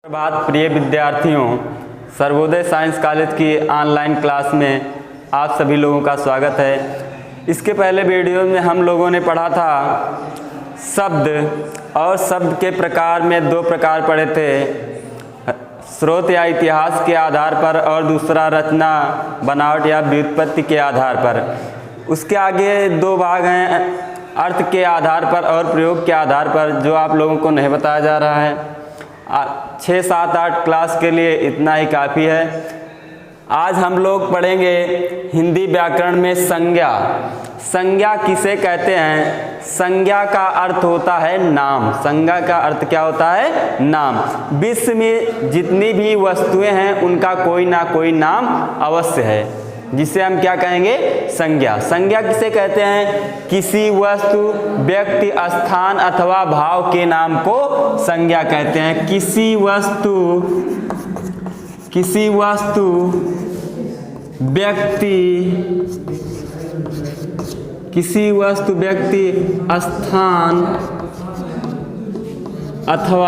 प्रभात प्रिय विद्यार्थियों, Sarvodaya science college की ऑनलाइन क्लास में आप सभी लोगों का स्वागत है। इसके पहले वीडियो में हम लोगों ने पढ़ा था शब्द और शब्द के प्रकार में दो प्रकार पढ़े थे, स्रोत या इतिहास के आधार पर और दूसरा रचना बनावट या व्युत्पत्ति के आधार पर। उसके आगे दो भाग हैं, अर्थ के आधार पर और प्रयोग के आधार पर, जो आप लोगों को नहीं बताया जा रहा है। 6, 7, 8 क्लास के लिए इतना ही काफ़ी है। आज हम लोग पढ़ेंगे हिंदी व्याकरण में संज्ञा। संज्ञा किसे कहते हैं? संज्ञा का अर्थ होता है नाम। संज्ञा का अर्थ क्या होता है? नाम। विश्व में जितनी भी वस्तुएं हैं उनका कोई ना कोई नाम अवश्य है, जिसे हम क्या कहेंगे? संज्ञा। संज्ञा किसे कहते हैं? किसी वस्तु, व्यक्ति, स्थान अथवा भाव के नाम को संज्ञा कहते हैं। किसी वस्तु, व्यक्ति, स्थान अथवा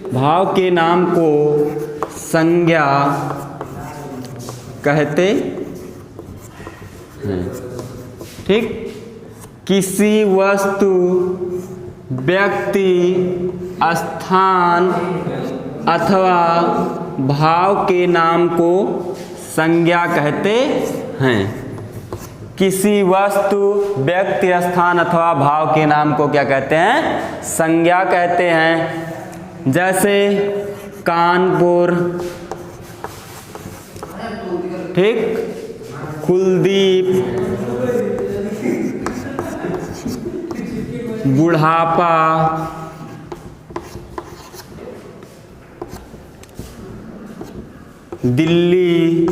भाव के नाम को संज्ञा कहते हैं। ठीक? किसी वस्तु, व्यक्ति, स्थान अथवा भाव के नाम को संज्ञा कहते हैं। किसी वस्तु, व्यक्ति, स्थान अथवा भाव के नाम को क्या कहते हैं? संज्ञा कहते हैं। जैसे कानपुर, ठीक, कुलदीप, बुढ़ापा, दिल्ली,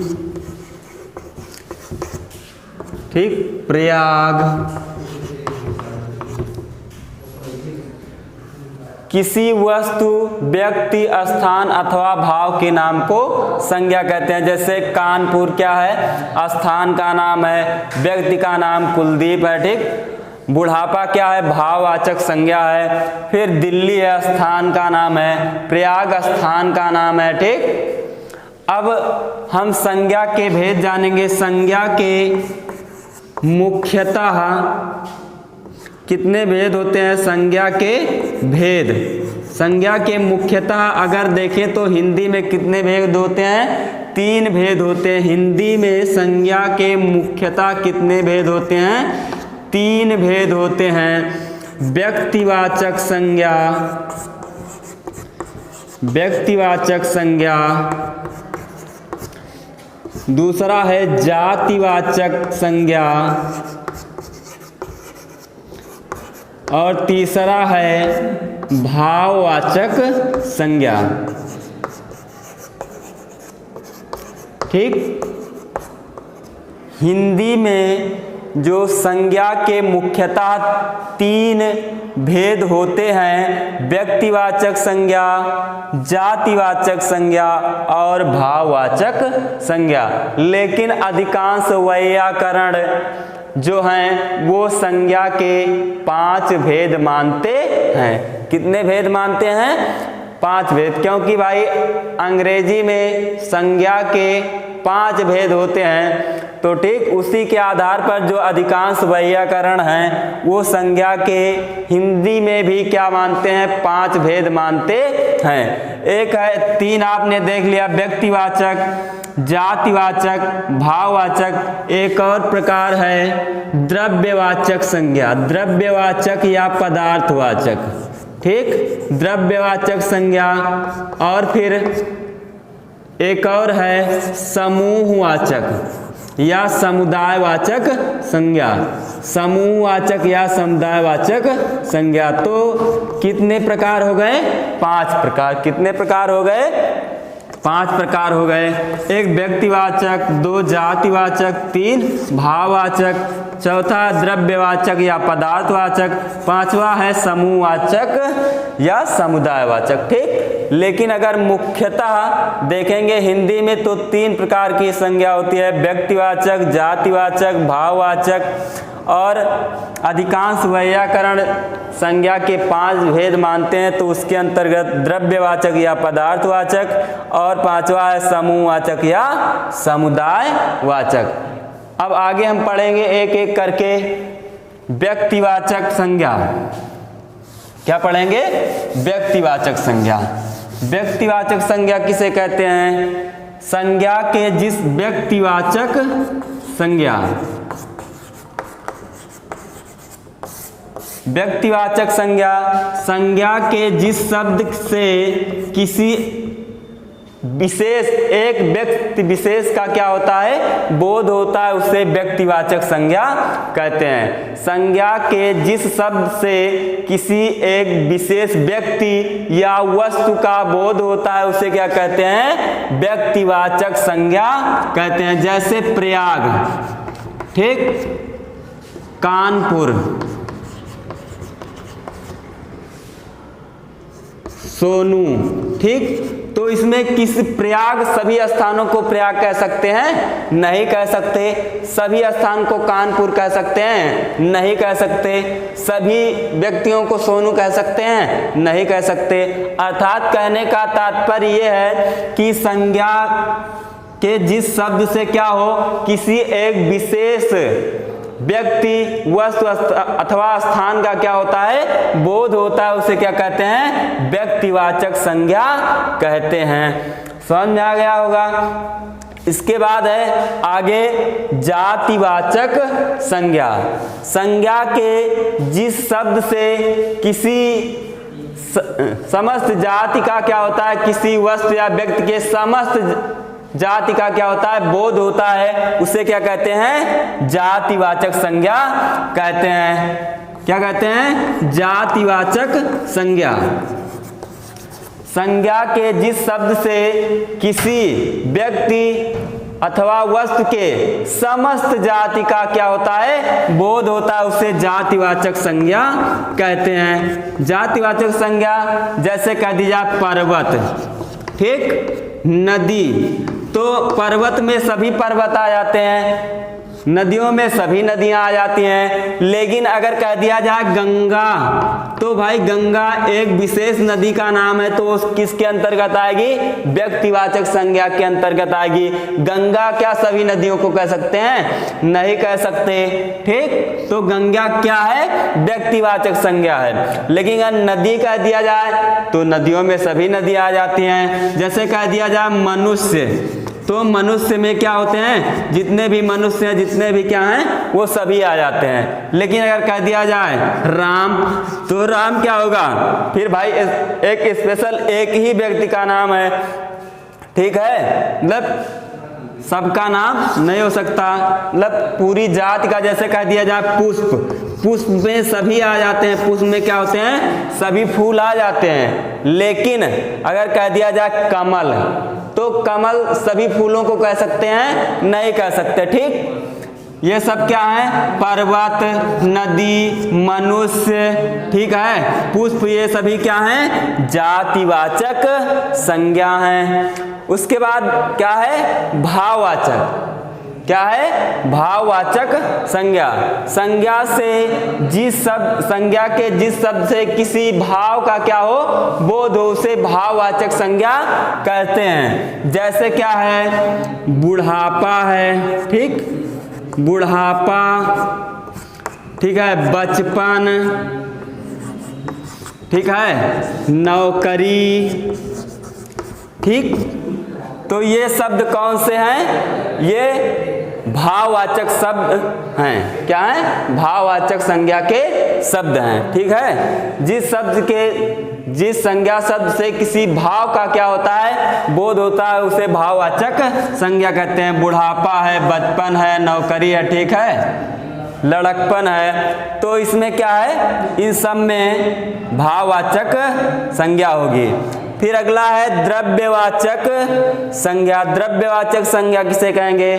ठीक, प्रयाग। किसी वस्तु, व्यक्ति, स्थान अथवा भाव के नाम को संज्ञा कहते हैं। जैसे कानपुर क्या है? स्थान का नाम है, व्यक्ति का नाम कुलदीप है, ठीक। बुढ़ापा क्या है? भाववाचक संज्ञा है। फिर दिल्ली है, स्थान का नाम है। प्रयाग स्थान का नाम है, ठीक। अब हम संज्ञा के भेद जानेंगे। संज्ञा के मुख्यतः कितने भेद होते हैं? संज्ञा के भेद, संज्ञा के मुख्यतः अगर देखें तो हिंदी में कितने भेद होते हैं? 3 भेद होते हैं। हिंदी में संज्ञा के मुख्यतः कितने भेद होते हैं? 3 भेद होते हैं। व्यक्तिवाचक संज्ञा, दूसरा है जातिवाचक संज्ञा और तीसरा है भाववाचक संज्ञा। ठीक? हिंदी में जो संज्ञा के मुख्यतः 3 भेद होते हैं, व्यक्तिवाचक संज्ञा, जातिवाचक संज्ञा और भाववाचक संज्ञा। लेकिन अधिकांश वैयाकरण जो हैं वो संज्ञा के 5 भेद मानते हैं। कितने भेद मानते हैं? 5 भेद। क्योंकि भाई अंग्रेजी में संज्ञा के 5 भेद होते हैं, तो ठीक उसी के आधार पर जो अधिकांश वैयाकरण हैं वो संज्ञा के हिंदी में भी क्या मानते हैं? 5 भेद मानते हैं। एक है 3 आपने देख लिया, व्यक्तिवाचक, जातिवाचक, भाववाचक। एक और प्रकार है द्रव्यवाचक संज्ञा, द्रव्यवाचक या पदार्थवाचक, ठीक, द्रव्यवाचक संज्ञा। और फिर एक और है समूहवाचक या समुदायवाचक संज्ञा, समूहवाचक या समुदायवाचक संज्ञा। तो कितने प्रकार हो गए? 5 प्रकार। कितने प्रकार हो गए? 5 प्रकार हो गए। एक व्यक्तिवाचक, 2 जातिवाचक, 3 भाववाचक, चौथा द्रव्यवाचक या पदार्थवाचक, 5वां है समूहवाचक या समुदायवाचक। ठीक, लेकिन अगर मुख्यतः देखेंगे हिंदी में तो 3 प्रकार की संज्ञा होती है, व्यक्तिवाचक, जातिवाचक, भाववाचक, और अधिकांश वैयाकरण संज्ञा के 5 भेद मानते हैं, तो उसके अंतर्गत द्रव्यवाचक या पदार्थवाचक, और 5वां है समूहवाचक या समुदायवाचक। अब आगे हम पढ़ेंगे एक एक करके व्यक्तिवाचक संज्ञा। क्या पढ़ेंगे? व्यक्तिवाचक संज्ञा। व्यक्तिवाचक संज्ञा किसे कहते हैं? संज्ञा के जिस व्यक्तिवाचक संज्ञा, व्यक्तिवाचक संज्ञा संज्ञा के जिस शब्द से किसी विशेष, एक व्यक्ति विशेष का क्या होता है? बोध होता है, उसे व्यक्तिवाचक संज्ञा कहते हैं। संज्ञा के जिस शब्द से किसी एक विशेष व्यक्ति या वस्तु का बोध होता है, उसे क्या कहते हैं? व्यक्तिवाचक संज्ञा कहते हैं। जैसे प्रयाग, ठीक, कानपुर, सोनू, ठीक। तो इसमें किस प्रयाग, सभी स्थानों को प्रयाग कह सकते हैं? नहीं कह सकते। सभी स्थान को कानपुर कह सकते हैं? नहीं कह सकते। सभी व्यक्तियों को सोनू कह सकते हैं? नहीं कह सकते। अर्थात कहने का तात्पर्य यह है कि संज्ञा के जिस शब्द से क्या हो, किसी एक विशेष व्यक्ति, वस्तु अथवा स्थान का क्या होता है? बोध होता है, उसे क्या कहते हैं? व्यक्तिवाचक संज्ञा कहते हैं। समझ में आ गया होगा। इसके बाद है आगे जातिवाचक संज्ञा। संज्ञा के जिस शब्द से किसी समस्त जाति का क्या होता है? किसी वस्तु या व्यक्ति के समस्त जाति का क्या होता है? बोध होता है, उसे क्या कहते हैं? जातिवाचक संज्ञा कहते हैं। क्या कहते हैं? जातिवाचक संज्ञा। संज्ञा के जिस शब्द से किसी व्यक्ति अथवा वस्तु के समस्त जाति का क्या होता है? बोध होता है, उसे जातिवाचक संज्ञा कहते हैं। जातिवाचक संज्ञा जैसे कह दी जाए पर्वत, ठीक, नदी, तो पर्वत में सभी पर्वत आ जाते हैं, नदियों में सभी नदियां आ जाती हैं। लेकिन अगर कह दिया जाए गंगा, तो भाई गंगा एक विशेष नदी का नाम है, तो उस किसके अंतर्गत आएगी? व्यक्तिवाचक संज्ञा के अंतर्गत आएगी। गंगा क्या सभी नदियों को कह सकते हैं? नहीं कह सकते, ठीक। तो गंगा क्या है? व्यक्तिवाचक संज्ञा है। लेकिन अगर नदी कह दिया जाए तो नदियों में सभी नदी आ जाती हैं। जैसे कह दिया जाए मनुष्य, तो मनुष्य में क्या होते हैं? जितने भी मनुष्य हैं, जितने भी क्या हैं, वो सभी आ जाते हैं। लेकिन अगर कह दिया जाए राम, तो राम क्या होगा? फिर भाई एक स्पेशल एक ही व्यक्ति का नाम है, ठीक है, मतलब सबका नाम नहीं हो सकता, मतलब पूरी जाति का। जैसे कह दिया जाए पुष्प, पुष्प में सभी आ जाते हैं, पुष्प में क्या होते हैं? सभी फूल आ जाते हैं। लेकिन अगर कह दिया जाए कमल, तो कमल सभी फूलों को कह सकते हैं? नहीं कह सकते, ठीक। ये सब क्या है? पर्वत, नदी, मनुष्य, ठीक है, पुष्प, ये सभी क्या हैं? जातिवाचक संज्ञा हैं। उसके बाद क्या है? भाववाचक। क्या है? भाववाचक संज्ञा। संज्ञा से जिस शब्द, संज्ञा के जिस शब्द से किसी भाव का क्या हो? बोध हो, उसे भाववाचक संज्ञा कहते हैं। जैसे क्या है? बुढ़ापा है, ठीक, बुढ़ापा, ठीक है, बचपन, ठीक है, नौकरी, ठीक। तो ये शब्द कौन से हैं? ये भाववाचक शब्द हैं। क्या हैं? भाववाचक संज्ञा के शब्द हैं, ठीक है। जिस शब्द के, जिस संज्ञा शब्द से किसी भाव का क्या होता है? बोध होता है, उसे भाववाचक संज्ञा कहते हैं। बुढ़ापा है, बचपन है, नौकरी है, ठीक है, लड़कपन है, तो इसमें क्या है? इन सब में भाववाचक संज्ञा होगी। फिर अगला है द्रव्यवाचक संज्ञा। द्रव्यवाचक संज्ञा किसे कहेंगे?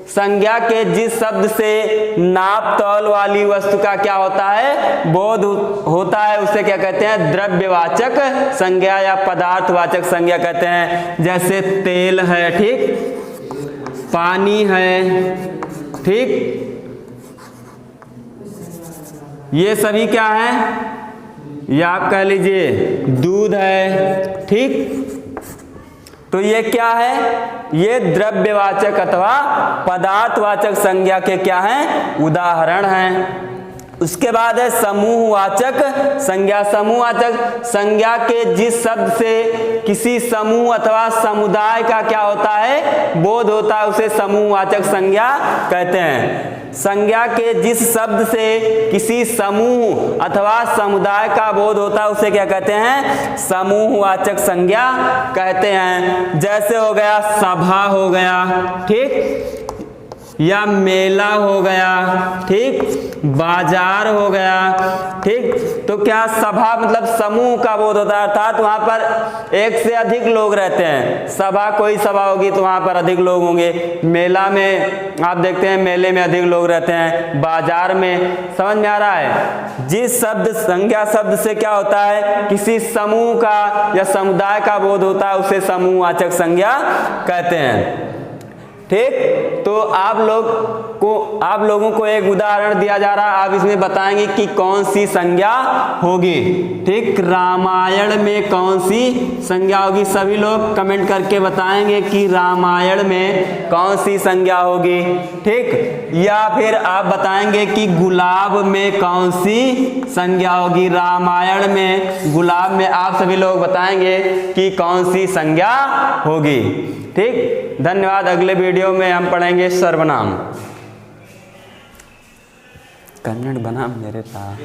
संज्ञा के जिस शब्द से नाप तौल वाली वस्तु का क्या होता है, बोध होता है, उसे क्या कहते हैं, द्रव्यवाचक संज्ञा या पदार्थवाचक संज्ञा कहते हैं। जैसे तेल है, ठीक, पानी है, ठीक, ये सभी क्या है, या आप कह लीजिए दूध है, ठीक। तो ये क्या है, ये द्रव्यवाचक अथवा पदार्थवाचक संज्ञा के क्या हैं, उदाहरण हैं। उसके बाद है समूहवाचक संज्ञा। समूहवाचक संज्ञा के जिस शब्द से किसी समूह अथवा समुदाय का क्या होता है, बोध होता है, उसे समूहवाचक संज्ञा कहते हैं। संज्ञा के जिस शब्द से किसी समूह अथवा समुदाय का बोध होता है उसे क्या कहते हैं, समूहवाचक संज्ञा कहते हैं। जैसे हो गया सभा हो गया, ठीक, या मेला हो गया, ठीक, बाजार हो गया, ठीक। तो क्या सभा मतलब समूह का बोध होता है, अर्थात वहां पर एक से अधिक लोग रहते हैं। सभा, कोई सभा होगी तो वहां पर अधिक लोग होंगे। मेला में आप देखते हैं मेले में अधिक लोग रहते हैं। बाजार में, समझ में आ रहा है। जिस शब्द संज्ञा शब्द से क्या होता है, किसी समूह का या समुदाय का बोध होता है उसे समूहवाचक संज्ञा कहते हैं, ठीक। तो आप लोगों को एक उदाहरण दिया जा रहा है, आप इसमें बताएंगे कि कौन सी संज्ञा होगी, ठीक। रामायण में कौन सी संज्ञा होगी, सभी लोग कमेंट करके बताएंगे कि रामायण में कौन सी संज्ञा होगी, ठीक। या फिर आप बताएंगे कि गुलाब में कौन सी संज्ञा होगी। रामायण में, गुलाब में आप सभी लोग बताएंगे कि कौन सी संज्ञा होगी, ठीक। धन्यवाद। अगले वीडियो में हम पढ़ेंगे सर्वनाम। कन्नड़ बना मेरे था।